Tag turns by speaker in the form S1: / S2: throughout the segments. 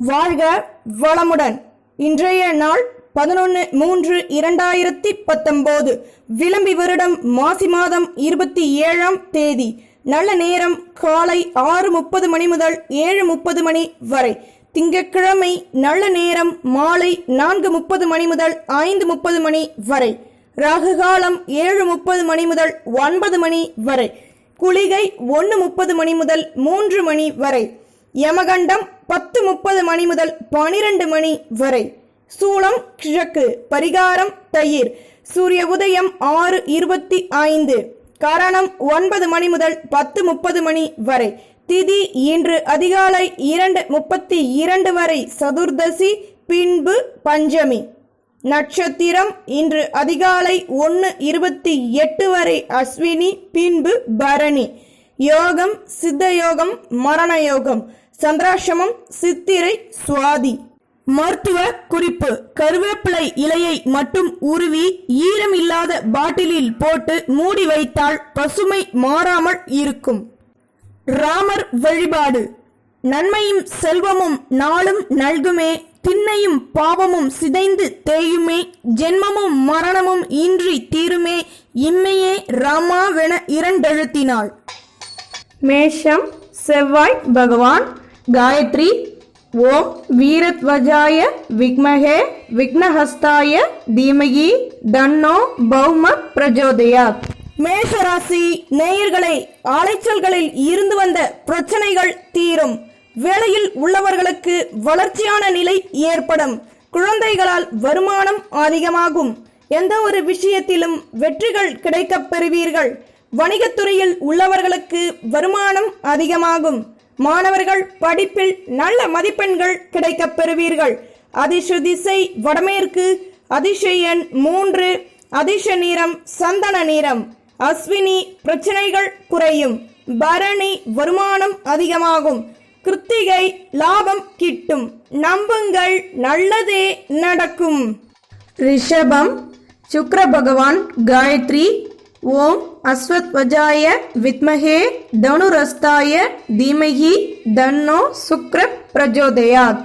S1: வாழ்க வளமுடன். இன்றைய நாள் 11/3/2019 விளம்பி வருடம் மாசி மாதம் 27ஆம் தேதி. நல்ல நேரம் காலை 6:30 மணி முதல் 7:30 மணி வரை. திங்கட்கிழமை நல்ல நேரம் மாலை 4:30 மணி முதல் 5:30 மணி வரை. ராகு காலம் 7:30 மணி முதல் 9 மணி வரை. குளிகை 1:30 மணி முதல் 3 மணி வரை. யமகண்டம் 10:30 மணி முதல் 12 மணி வரை. சூலம் கிழக்கு. பரிகாரம் தயிர். சூரிய உதயம் 6:25. கரணம் 9 மணி முதல் 10:30 மணி வரை. திதி இன்று அதிகாலை 2:32 வரை சதுர்தசி, பின்பு பஞ்சமி. நட்சத்திரம் இன்று அதிகாலை 1:28 வரை அஸ்வினி, பின்பு பரணி. யோகம் சித்த யோகம், மரண யோகம். சந்திராசிரமம் சித்திரை, சுவாதி. மருத்துவ குறிப்பு: கருவேப்பிலை இலையை மட்டும் உருவி ஈரம் இல்லாத பாட்டிலில் போட்டு மூடி வைத்தால் பசுமை மாறாமல் இருக்கும். ராமர் வழிபாடு. நன்மையும் செல்வமும் நாளும் நல்குமே, திண்ணையும் பாவமும் சிதைந்து தேயுமே, ஜென்மமும் மரணமும் இன்றி தீருமே, இம்மையே ராமாவென இரண்டெழுத்தினாள். மேஷம் செவ்வாய் பகவான். காயத்ரி. ஓம் வீரத்வஜாய விக்மஹே விக்னஹஸ்தாய தீமகி தன்னோ பௌம பிரஜோதயாத். மேஷராசி நேயர்களே, அலைச்சல்களில் இருந்து வந்த பிரச்சனைகள் தீரும். வேலையில் உள்ளவர்களுக்கு வளர்ச்சியான நிலை ஏற்படும். குழந்தைகளால் வருமானம் அதிகமாகும். எந்த ஒரு விஷயத்திலும் வெற்றிகள் கிடைக்கப் பெறுவீர்கள். வணிகத்துறையில் உள்ளவர்களுக்கு வருமானம் அதிகமாகும். மாணவர்கள் படிப்பில் நல்ல மதிப்பெண்கள் கிடைக்கப் பெறுவீர்கள். அதிர்ஷ்ட திசை வடமேற்கு. அதிர்ஷ்ட எண் 3. அதிர்ஷ்ட நிறம் சந்தன நிறம். அஸ்வினி பிரச்சனைகள் குறையும். பரணி வருமானம் அதிகமாகும். கிருத்திகை லாபம் கிட்டும். நம்புங்கள், நல்லதே நடக்கும். ரிஷபம் சுக்கிர பகவான். காயத்ரி. ஓம் அஸ்வத்வஜாய வித்மஹே தனுரஸ்தாய தீமஹி தன்னோ சுக்ர பிரஜோதயாத்.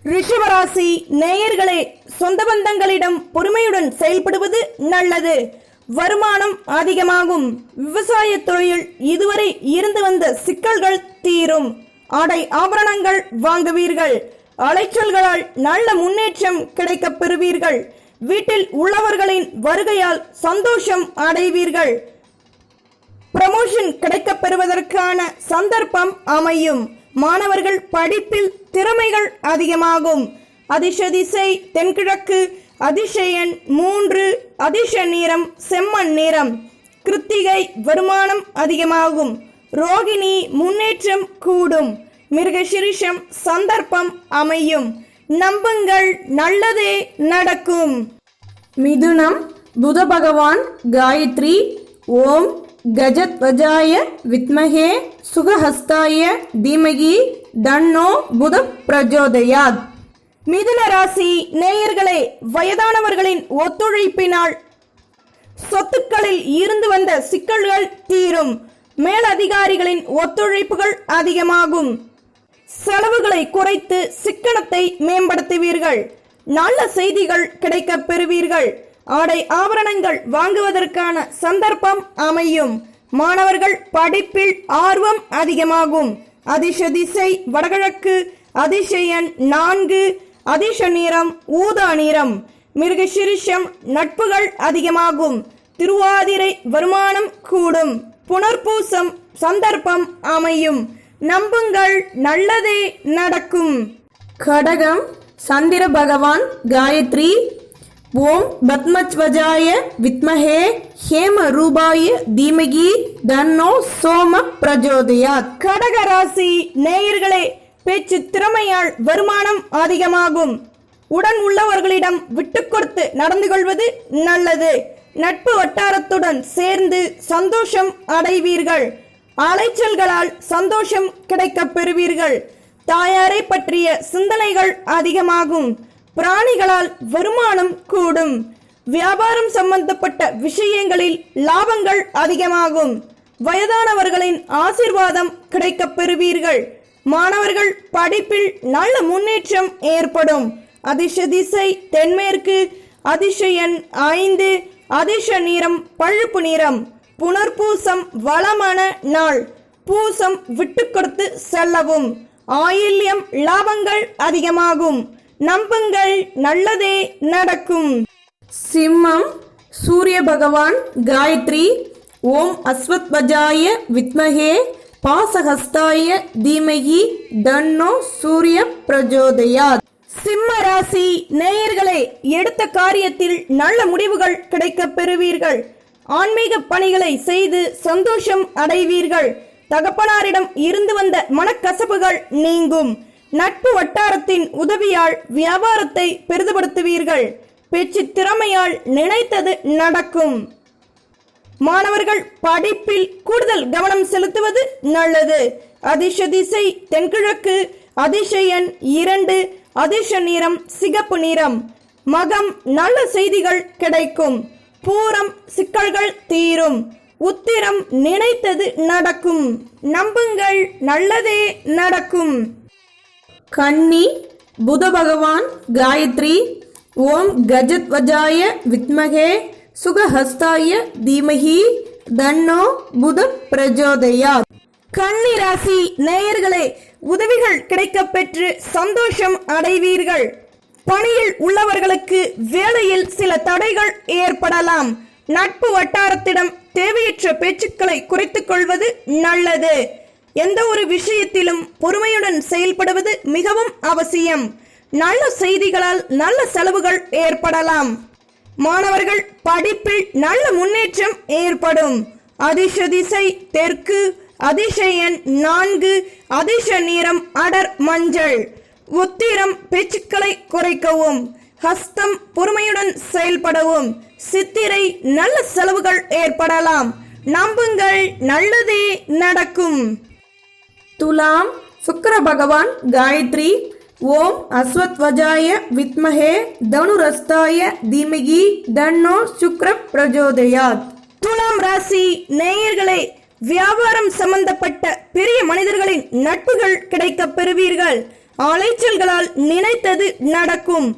S1: ரிஷபராசி நேயர்களே, சொந்த பந்தங்களிடம் பொறுமையுடன் செயல்படுவது நல்லது. வருமானம் அதிகமாகும். விவசாய தொழில் இதுவரை இருந்து வந்த சிக்கல்கள் தீரும். ஆடை ஆபரணங்கள் வாங்குவீர்கள். அலைச்சல்களால் நல்ல முன்னேற்றம் கிடைக்கப் பெறுவீர்கள். வீட்டில் உள்ளவர்களின் வருகையால் சந்தோஷம் அடைவீர்கள். ப்ரமோஷன் கிடைக்கப் பெறுவதற்கான சந்தர்ப்பம் அமையும். மாணவர்கள் படிப்பில் திறமைகள் அதிகமாகும். அதிர்ஷ்ட திசை தென்கிழக்கு. அதிர்ஷ்ட எண் 3. அதிர்ஷ்ட நிறம் செம்மண் நிறம். கிருத்திகை வருமானம் அதிகமாகும். ரோகிணி முன்னேற்றம் கூடும். மிருகசிரிஷம் சந்தர்ப்பம் அமையும். நம்புங்கள், நல்லதே நடக்கும். மிதுனம் புத பகவான். காயத்ரி. ஓம் கஜத்வஜாய வித்மஹே சுகஹஸ்தாய தீமகி தன்னோ புத பிரஜோதயாத். மிதுன ராசி நேயர்களே, வயதானவர்களின் ஒத்துழைப்பினால் சொத்துக்களில் இருந்து வந்த சிக்கல்கள் தீரும். மேலதிகாரிகளின் ஒத்துழைப்புகள் அதிகமாகும். செலவுகளை குறைத்து சிக்கனத்தை மேம்படுத்துவீர்கள். நல்ல செய்திகள் கிடைக்கப் பெறுவீர்கள். ஆடை ஆபரணங்கள் வாங்குவதற்கான சந்தர்ப்பம் அமையும். மாணவர்கள் படிப்பில் ஆர்வம் அதிகமாகும். அதிர்ஷ்ட திசை வடகிழக்கு. அதிர்ஷ்ட எண் 4. அதிர்ஷ்ட நிறம் ஊதா நிறம். மிருகசிரிஷம் நட்புகள் அதிகமாகும். திருவாதிரை வருமானம் கூடும். புனர்பூசம் சந்தர்ப்பம் அமையும். நம்புங்கள், நல்லதே நடக்கும். கடகம் சந்திர பகவான். காயத்ரி. ஓம் பத்மத்வஜாய வித்மஹே ஹேம ரூபாய தீமகி தன்னோ சோம பிரஜோதயாத். கடக ராசி நேயர்களே, பேச்சு திறமையால் வருமானம் அதிகமாகும். உடன் உள்ளவர்களிடம் விட்டு கொடுத்து நடந்து கொள்வது நல்லது. நட்பு வட்டாரத்துடன் சேர்ந்து சந்தோஷம் அடைவீர்கள். அலைச்சல்களால் சந்தோஷம் கிடைக்கப் பெறுவீர்கள். தாயாரை பற்றிய சிந்தனைகள் அதிகமாகும். பிராணிகளால் வருமானம் கூடும். வியாபாரம் சம்பந்தப்பட்ட விஷயங்களில் லாபங்கள் அதிகமாகும். வயதானவர்களின் ஆசீர்வாதம் கிடைக்கப் பெறுவீர்கள். மாணவர்கள் படிப்பில் நல்ல முன்னேற்றம் ஏற்படும். அதிர்ஷ்ட திசை தென்மேற்கு. அதிர்ஷ்ட எண் 5. அதிர்ஷ்ட நிறம் பழுப்பு நிறம். புனர்பூசம் வளமான நாள். பூசம் விட்டு கொடுத்து செல்லவும். ஆயில்யம் லாபங்கள் அதிகமாகும். நம்புங்கள், நல்லதே நடக்கும். சிம்மம். சூரிய பகவான் காயத்ரி. ஓம் அஸ்வத்வஜாய வித்மகே பாசஹஸ்தாய தீமகி தன்னோ சூரிய பிரஜோதயாத். சிம்ம ராசி நேயர்களே, எடுத்த காரியத்தில் நல்ல முடிவுகள் கிடைக்கப் பெறுவீர்கள். ஆன்மீக பணிகளை செய்து சந்தோஷம் அடைவீர்கள். தகப்பனாரிடம் இருந்து வந்த மனக்கசப்புகள் நீங்கும். நட்பு வட்டாரத்தின் உதவியால் வியாபாரத்தை பெரிதுபடுத்துவீர்கள். பேச்சு திறமையால் நினைத்தது நடக்கும். மாணவர்கள் படிப்பில் கூடுதல் கவனம் செலுத்துவது நல்லது. அதிர்ஷ்ட திசை தென்கிழக்கு. அதிர்ஷ்ட எண் 2. அதிர்ஷ்ட நிறம் சிகப்பு நிறம். மகம் நல்ல செய்திகள் கிடைக்கும். பூரம் சிக்கல்கள் தீரும். உத்திரம் நினைத்தது நடக்கும். நம்புங்கள், நல்லதே நடக்கும். கன்னி. புத பகவான் காயத்ரி. ஓம் கஜத்வஜாய வித்மகே சுகஹஸ்தாய தீமகி தன்னோ புத பிரஜோதயாத். கன்னி ராசி நேயர்களே, உதவிகள் கிடைக்கப் பெற்று சந்தோஷம் அடைவீர்கள். பணியில் உள்ளவர்களுக்கு வேலையில் சில தடைகள் ஏற்படலாம். நட்பு வட்டாரத்திடம் தேவையற்ற பேச்சுக்களை குறைத்துக் கொள்வது நல்லது. எந்த ஒரு விஷயத்திலும் பொறுமையுடன் செயல்படுவது மிகவும் அவசியம். நல்ல செய்திகளால் நல்ல செலவுகள் ஏற்படலாம். மாணவர்கள் படிப்பில் நல்ல முன்னேற்றம் ஏற்படும். அதிர்ஷ்ட திசை தெற்கு. அதிர்ஷ்ட எண் 4. அதிர்ஷ்ட நிறம் அடர் மஞ்சள். உத்திரம் பேச்சுக்களை குறைக்கவும். ஹஸ்தம் பொறுமையுடன் செயல்படவும். சித்திரை நல்ல செலவுகள் ஏற்படலாம். நம்புங்கள், நல்லதே நடக்கும். துலாம். சுக்கிர பகவான் காயத்ரி. ஓம் அஸ்வத்வஜாய வித்மகே தனுரஸ்தாய தீமகி தன்னோ சுக்ர பிரஜோதயாத். துலாம் ராசி நேயர்களே, வியாபாரம் சம்பந்தப்பட்ட பெரிய மனிதர்களின் நட்புகள் கிடைக்கப் பெறுவீர்கள். அலைச்சல்களால் நினைத்தது நடக்கும்.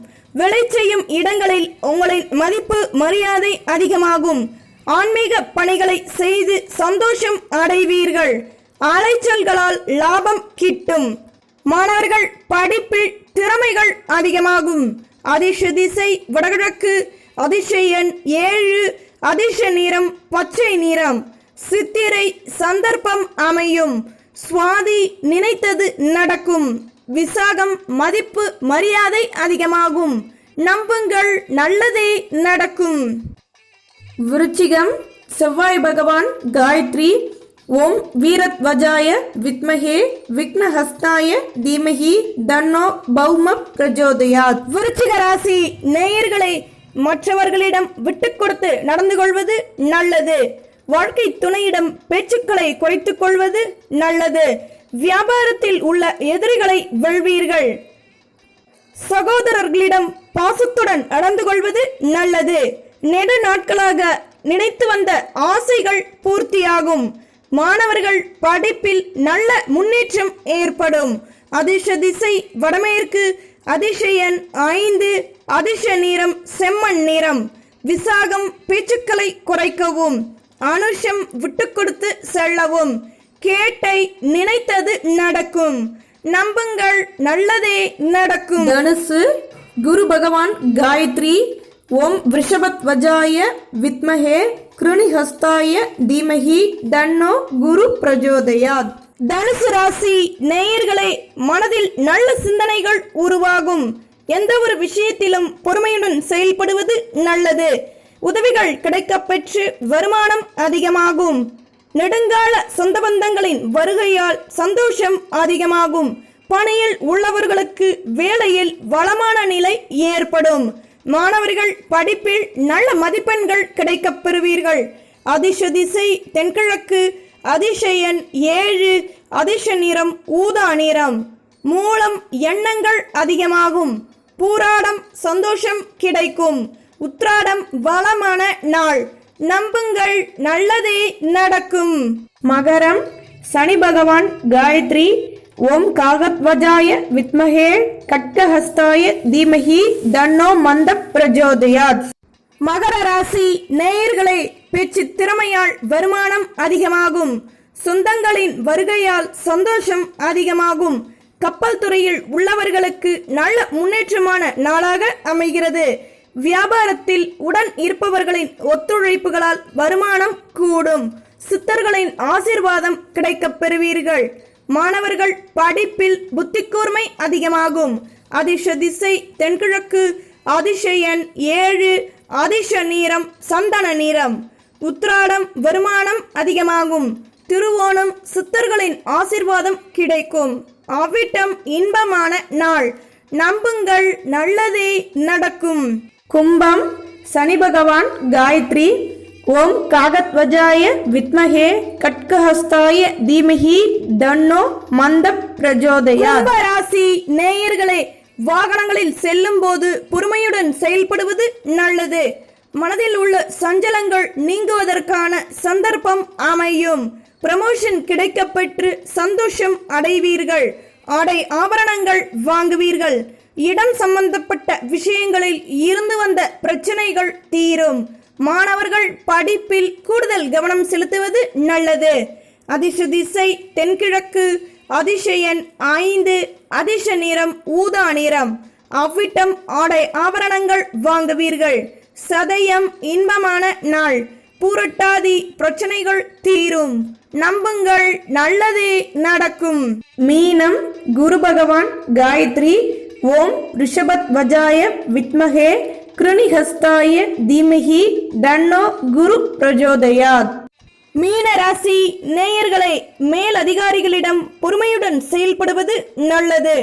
S1: வேலை செய்யும் இடங்களில் உங்களின் மதிப்பு மரியாதை அதிகமாகும். ஆன்மீக பணிகளை செய்து சந்தோஷம் அடைவீர்கள். அலைச்சல்களால் லாபம் கிட்டும். மாணவர்கள் படிப்பில் திறமைகள் அதிகமாகும். அதிர்ஷ்ட திசை வடகிழக்கு. அதிர்ஷ்ட எண் 7. அதிர்ஷ்ட நிறம் பச்சை நிறம். சித்திரை சந்தர்ப்பம் அமையும். சுவாதி நினைத்தது நடக்கும். விசாகம் மதிப்பு மரியாதை அதிகமாகும். நம்புங்கள், நல்லதே நடக்கும். விருச்சிகம். செவ்வாய் பகவான் காயத்ரி. ஓம் வீரத்வஜாய வித்மகே விக்னஹஸ்தாய தீமகி தன்னோ பௌம பிரஜோதயாத். விருச்சிக ராசி நேயர்களே, மற்றவர்களிடம் விட்டு கொடுத்து நடந்து கொள்வது நல்லது. வாழ்க்கை துணையிடம் பேச்சுக்களை குறைத்துக் கொள்வது நல்லது. வியாபாரத்தில் உள்ள எதிரிகளை வெல்வீர்கள். சகோதரர்களிடம் பாசத்துடன் நடந்து கொள்வது நல்லது. நெடு நாட்களாக நினைத்து வந்த ஆசைகள் பூர்த்தியாகும். மாணவர்கள் படிப்பில் நல்ல முன்னேற்றம் ஏற்படும். அதிர்ஷ்ட திசை வடமேற்கு. அதிர்ஷ்ட எண் 5. அதிர்ஷ்ட நிறம் செம்மண் நிறம். விசாகம் பேச்சுக்களை குறைக்கவும். அனுஷம் விட்டு கொடுத்து செல்லவும். கேட்டை நினைத்தது நடக்கும். நம்புங்கள், நல்லதே நடக்கும். தனுசு. குரு பகவான் காயத்ரி. ஓம் விருஷபத்வஜாய வித்மகே கிருணிஹஸ்தாய தீமகி தன்னோ குரு பிரஜோதயாத். தனுசு ராசி நேயர்களே, மனதில் நல்ல சிந்தனைகள் உருவாகும். எந்த ஒரு விஷயத்திலும் பொறுமையுடன் செயல்படுவது நல்லது. உதவிகள் கிடைக்கப் பெற்று வருமானம் அதிகமாகும். நெடுங்கால சொந்த பந்தங்களின் வருகையால் சந்தோஷம் அதிகமாகும். பணியில் உள்ளவர்களுக்கு வேலையில் வளமான நிலை ஏற்படும். மாணவர்கள் படிப்பில் நல்ல மதிப்பெண்கள் கிடைக்கப் பெறுவீர்கள். அதிர்ஷ்ட திசை தென்கிழக்கு. அதிர்ஷ்ட எண் 7. அதிர்ஷ்ட நிறம் ஊதா நிறம். மூலம் எண்ணங்கள் அதிகமாகும். பூராடம் சந்தோஷம் கிடைக்கும். உத்ராடம் வளமான நாள். நம்புங்கள், நல்லதே நடக்கும். மகரம். சனி பகவான் காயத்ரி. ஓம் காகத்வஜாய வித்மஹே கட்கஹஸ்தாய தீமஹி தன்னோ மந்த பிரஜோதயாத். மகர ராசி நேயர்களே, பேச்சு திறமையால் வருமானம் அதிகமாகும். சொந்தங்களின் வருகையால் சந்தோஷம் அதிகமாகும். கப்பல் துறையில் உள்ளவர்களுக்கு நல்ல முன்னேற்றமான நாளாக அமைகிறது. வியாபாரத்தில் உடன் இருப்பவர்களின் ஒத்துழைப்புகளால் வருமானம் கூடும். சித்தர்களின் ஆசீர்வாதம் கிடைக்கப் பெறுவீர்கள். மாணவர்கள் படிப்பில் புத்திக்கூர்மை அதிகமாகும். அதிர்ஷ்ட திசை தென்கிழக்கு. அதிர்ஷ்ட எண் 7. அதிர்ஷ்ட நிறம் சந்தன நிறம். உத்திராடம் வருமானம் அதிகமாகும். திருவோணம் சித்தர்களின் ஆசீர்வாதம் கிடைக்கும். அவிட்டம் இன்பமான நாள். நம்புங்கள், நல்லதே நடக்கும். கும்பம் சனி பகவான் காயத்ரி. ஓம் காகத்வஜாய வித்மஹே கட்கஹஸ்தாய தீமஹி தன்னோ மந்த பிரஜோதயாத். கும்ப ராசி நேயர்களே, வாகனங்களில் செல்லும் போது பொறுமையுடன் செயல்படுவது நல்லது. மனதில் உள்ள சஞ்சலங்கள் நீங்குவதற்கான சந்தர்ப்பம் அமையும். ப்ரமோஷன் கிடைக்கப்பெற்று சந்தோஷம் அடைவீர்கள். ஆடை ஆபரணங்கள் வாங்குவீர்கள். இடம் சம்பந்தப்பட்ட விஷயங்களில் இருந்து வந்த பிரச்சனைகள் தீரும். மாணவர்கள் படிப்பில் கூடுதல் கவனம் செலுத்துவது நல்லது. அதிர்ஷ்ட திசை தென்கிழக்கு. அதிர்ஷ்ட எண் 5. அதிர்ஷ்ட நிறம் ஊதா நிறம். அவ்விட்டம் ஆடை ஆபரணங்கள் வாங்குவீர்கள். சதயம் இன்பமான நாள். பூரட்டாதி பிரச்சனைகள் தீரும். நம்புங்கள், நல்லதே நடக்கும். மீனம் குரு பகவான் காயத்ரி. ஓம் ரிஷபத்வஜாய வித்மஹே கிருணிஹஸ்தாய தீமஹி தன்னோ குரு பிரஜோதயாத். மீன ராசி நேயர்களே, மேல் அதிகாரிகளிடம் பொறுமையுடன் செயல்படுவது நல்லது.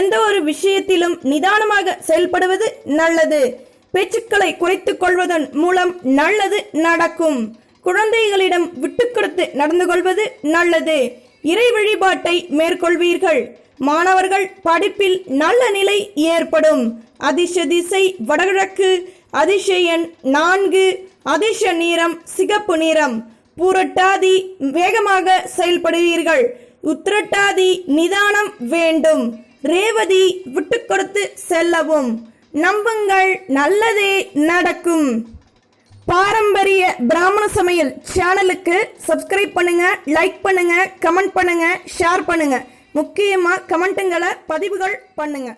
S1: எந்த ஒரு விஷயத்திலும் நிதானமாக செயல்படுவது நல்லது. பேச்சுக்களை குறைத்துக் கொள்வதன் மூலம் நல்லது நடக்கும். குழந்தைகளிடம் விட்டுக்கொடுத்து நடந்து கொள்வது நல்லது. இறை வழிபாட்டை மேற்கொள்வீர்கள். மாணவர்கள் படிப்பில் நல்ல நிலை ஏற்படும். அதிர்ஷ்ட திசை வடகிழக்கு. அதிர்ஷ்ட எண் 4. அதிர்ஷ்ட நிறம் சிகப்பு நிறம். பூரட்டாதி வேகமாக செயல்படுவீர்கள். உத்திரட்டாதி நிதானம் வேண்டும். ரேவதி விட்டுக்கொடுத்து செல்லவும். நம்புங்கள், நல்லதே நடக்கும். பாரம்பரிய பிராமண சமையல் சேனலுக்கு சப்ஸ்கிரைப் பண்ணுங்க, லைக் பண்ணுங்க, கமெண்ட் பண்ணுங்க, ஷேர் பண்ணுங்க. முக்கியமா கமெண்ட்டுங்களை பதிவுகள் பண்ணுங்க.